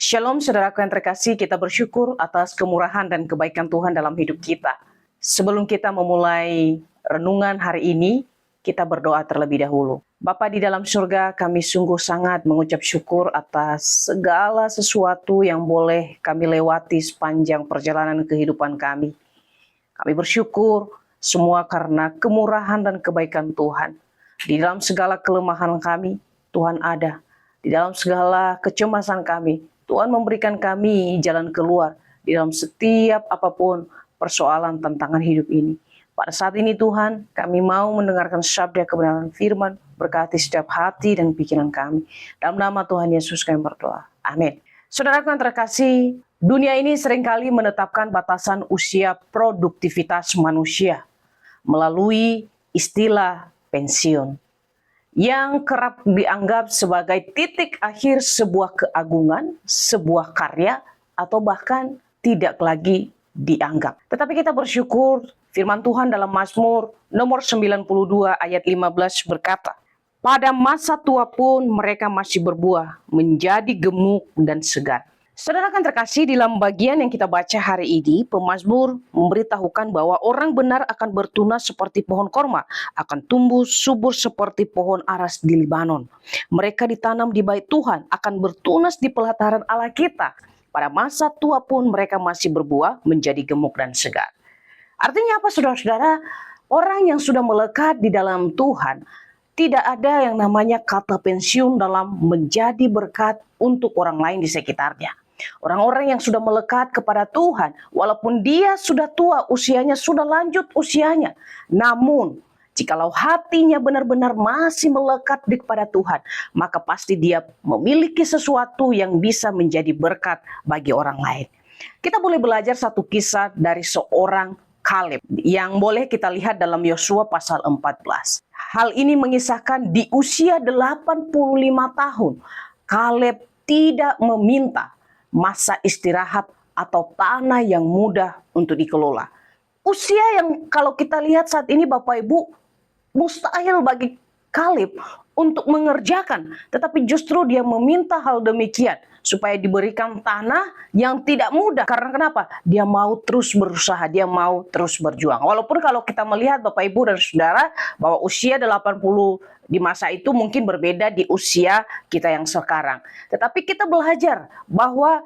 Shalom saudaraku yang terkasih, kita bersyukur atas kemurahan dan kebaikan Tuhan dalam hidup kita. Sebelum kita memulai renungan hari ini, kita berdoa terlebih dahulu. Bapa di dalam surga, kami sungguh sangat mengucap syukur atas segala sesuatu yang boleh kami lewati sepanjang perjalanan kehidupan kami. Kami bersyukur semua karena kemurahan dan kebaikan Tuhan. Di dalam segala kelemahan kami, Tuhan ada. Di dalam segala kecemasan kami, Tuhan memberikan kami jalan keluar di dalam setiap apapun persoalan tantangan hidup ini. Pada saat ini Tuhan, kami mau mendengarkan sabda kebenaran firman, berkati setiap hati dan pikiran kami. Dalam nama Tuhan Yesus kami berdoa. Amin. Saudaraku yang terkasih, dunia ini seringkali menetapkan batasan usia produktivitas manusia melalui istilah pensiun, yang kerap dianggap sebagai titik akhir sebuah keagungan, sebuah karya, atau bahkan tidak lagi dianggap. Tetapi kita bersyukur firman Tuhan dalam Mazmur nomor 92 ayat 15 berkata, "Pada masa tua pun mereka masih berbuah, menjadi gemuk dan segar." Saudara kan terkasih, dalam bagian yang kita baca hari ini, pemazmur memberitahukan bahwa orang benar akan bertunas seperti pohon korma, akan tumbuh subur seperti pohon aras di Libanon. Mereka ditanam di bait Tuhan, akan bertunas di pelataran Allah kita. Pada masa tua pun mereka masih berbuah, menjadi gemuk dan segar. Artinya apa saudara-saudara? Orang yang sudah melekat di dalam Tuhan, tidak ada yang namanya kata pensiun dalam menjadi berkat untuk orang lain di sekitarnya. Orang-orang yang sudah melekat kepada Tuhan, walaupun dia sudah tua usianya, sudah lanjut usianya, namun jikalau hatinya benar-benar masih melekat kepada Tuhan, maka pasti dia memiliki sesuatu yang bisa menjadi berkat bagi orang lain. Kita boleh belajar satu kisah dari seorang Kaleb yang boleh kita lihat dalam Yosua pasal 14. Hal ini mengisahkan di usia 85 tahun, Kaleb tidak meminta masa istirahat atau tanah yang mudah untuk dikelola. Usia yang kalau kita lihat saat ini Bapak Ibu, mustahil bagi Kaleb untuk mengerjakan, tetapi justru dia meminta hal demikian supaya diberikan tanah yang tidak mudah. Karena kenapa? Dia mau terus berusaha, dia mau terus berjuang. Walaupun kalau kita melihat Bapak Ibu dan Saudara bahwa usia 80 di masa itu mungkin berbeda di usia kita yang sekarang. Tetapi kita belajar bahwa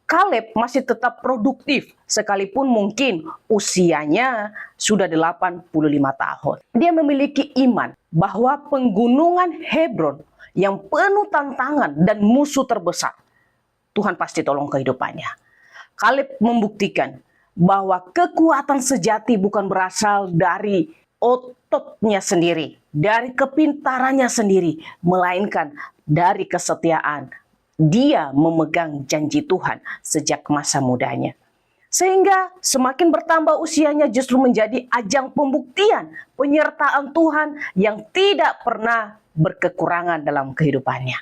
Kaleb masih tetap produktif sekalipun mungkin usianya sudah 85 tahun. Dia memiliki iman bahwa penggunungan Hebron yang penuh tantangan dan musuh terbesar, Tuhan pasti tolong kehidupannya. Kaleb membuktikan bahwa kekuatan sejati bukan berasal dari ototnya sendiri, dari kepintarannya sendiri, melainkan dari kesetiaan. Dia memegang janji Tuhan sejak masa mudanya. Sehingga semakin bertambah usianya justru menjadi ajang pembuktian penyertaan Tuhan yang tidak pernah berkekurangan dalam kehidupannya.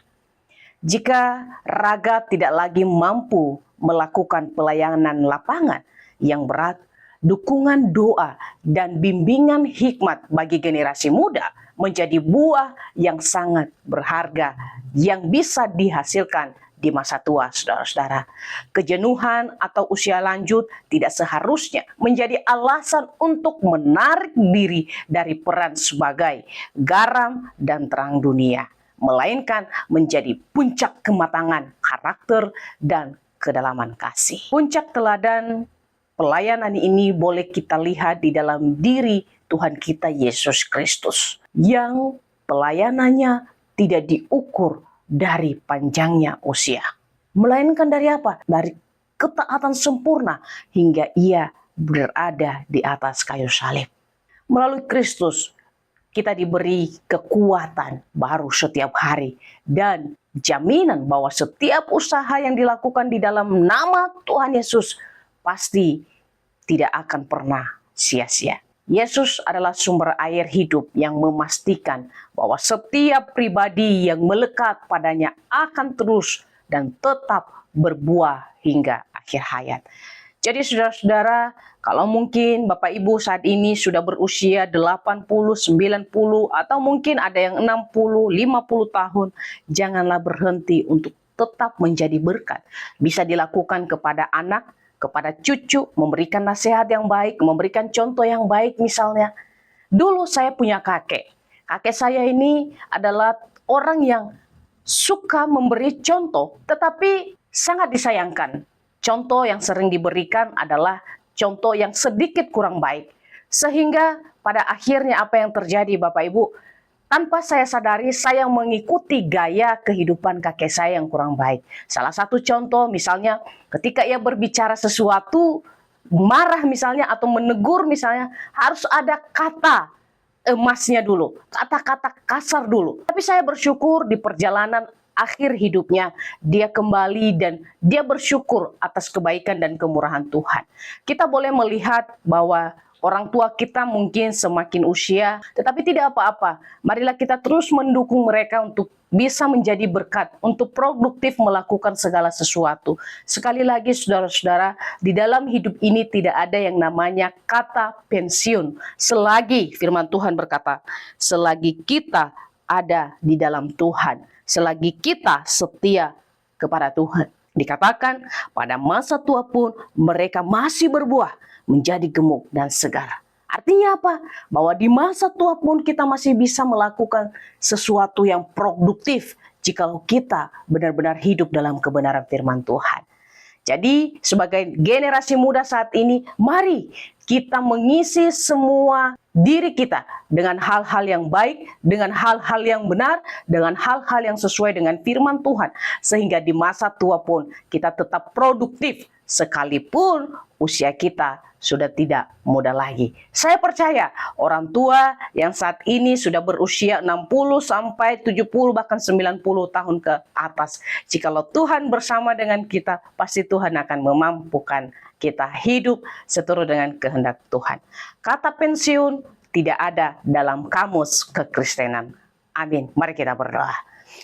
Jika raga tidak lagi mampu melakukan pelayanan lapangan yang berat, dukungan doa dan bimbingan hikmat bagi generasi muda menjadi buah yang sangat berharga yang bisa dihasilkan di masa tua, saudara-saudara. Kejenuhan atau usia lanjut tidak seharusnya menjadi alasan untuk menarik diri dari peran sebagai garam dan terang dunia, melainkan menjadi puncak kematangan karakter dan kedalaman kasih. Puncak teladan pelayanan ini boleh kita lihat di dalam diri Tuhan kita Yesus Kristus, yang pelayanannya tidak diukur dari panjangnya usia, melainkan dari apa? Dari ketaatan sempurna hingga ia berada di atas kayu salib. Melalui Kristus kita diberi kekuatan baru setiap hari dan jaminan bahwa setiap usaha yang dilakukan di dalam nama Tuhan Yesus pasti tidak akan pernah sia-sia. Yesus adalah sumber air hidup yang memastikan bahwa setiap pribadi yang melekat padanya akan terus dan tetap berbuah hingga akhir hayat. Jadi saudara-saudara, kalau mungkin Bapak Ibu saat ini sudah berusia 80, 90, atau mungkin ada yang 60, 50 tahun, janganlah berhenti untuk tetap menjadi berkat. Bisa dilakukan kepada anak, kepada cucu, memberikan nasihat yang baik, memberikan contoh yang baik misalnya. Dulu saya punya kakek. Kakek saya ini adalah orang yang suka memberi contoh, tetapi sangat disayangkan. Contoh yang sering diberikan adalah contoh yang sedikit kurang baik. Sehingga pada akhirnya apa yang terjadi Bapak Ibu, tanpa saya sadari saya mengikuti gaya kehidupan kakek saya yang kurang baik. Salah satu contoh misalnya ketika ia berbicara sesuatu, marah misalnya atau menegur misalnya, harus ada kata emasnya dulu, kata-kata kasar dulu. Tapi saya bersyukur di perjalanan akhir hidupnya dia kembali dan dia bersyukur atas kebaikan dan kemurahan Tuhan. Kita boleh melihat bahwa orang tua kita mungkin semakin usia, tetapi tidak apa-apa. Marilah kita terus mendukung mereka untuk bisa menjadi berkat, untuk produktif melakukan segala sesuatu. Sekali lagi saudara-saudara, di dalam hidup ini tidak ada yang namanya kata pensiun. Selagi firman Tuhan berkata, selagi kita ada di dalam Tuhan, selagi kita setia kepada Tuhan. Dikatakan pada masa tua pun mereka masih berbuah, menjadi gemuk dan segar. Artinya apa? Bahwa di masa tua pun kita masih bisa melakukan sesuatu yang produktif jikalau kita benar-benar hidup dalam kebenaran firman Tuhan. Jadi sebagai generasi muda saat ini, mari kita mengisi semua diri kita dengan hal-hal yang baik, dengan hal-hal yang benar, dengan hal-hal yang sesuai dengan firman Tuhan. Sehingga di masa tua pun kita tetap produktif sekalipun usia kita sudah tidak muda lagi. Saya percaya orang tua yang saat ini sudah berusia 60 sampai 70 bahkan 90 tahun ke atas. Jikalau Tuhan bersama dengan kita, pasti Tuhan akan memampukan kita hidup seturut dengan kehendak Tuhan. Kata pensiun tidak ada dalam kamus kekristenan. Amin. Mari kita berdoa.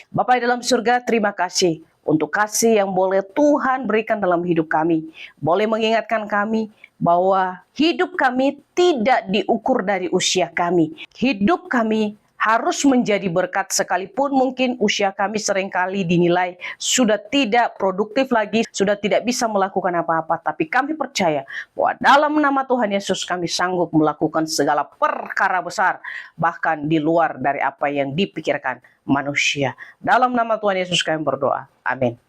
Bapa di dalam surga, terima kasih untuk kasih yang boleh Tuhan berikan dalam hidup kami. Boleh mengingatkan kami bahwa hidup kami tidak diukur dari usia kami. Hidup kami harus menjadi berkat sekalipun mungkin usia kami seringkali dinilai sudah tidak produktif lagi, sudah tidak bisa melakukan apa-apa. Tapi kami percaya bahwa dalam nama Tuhan Yesus kami sanggup melakukan segala perkara besar, bahkan di luar dari apa yang dipikirkan manusia. Dalam nama Tuhan Yesus kami berdoa. Amin.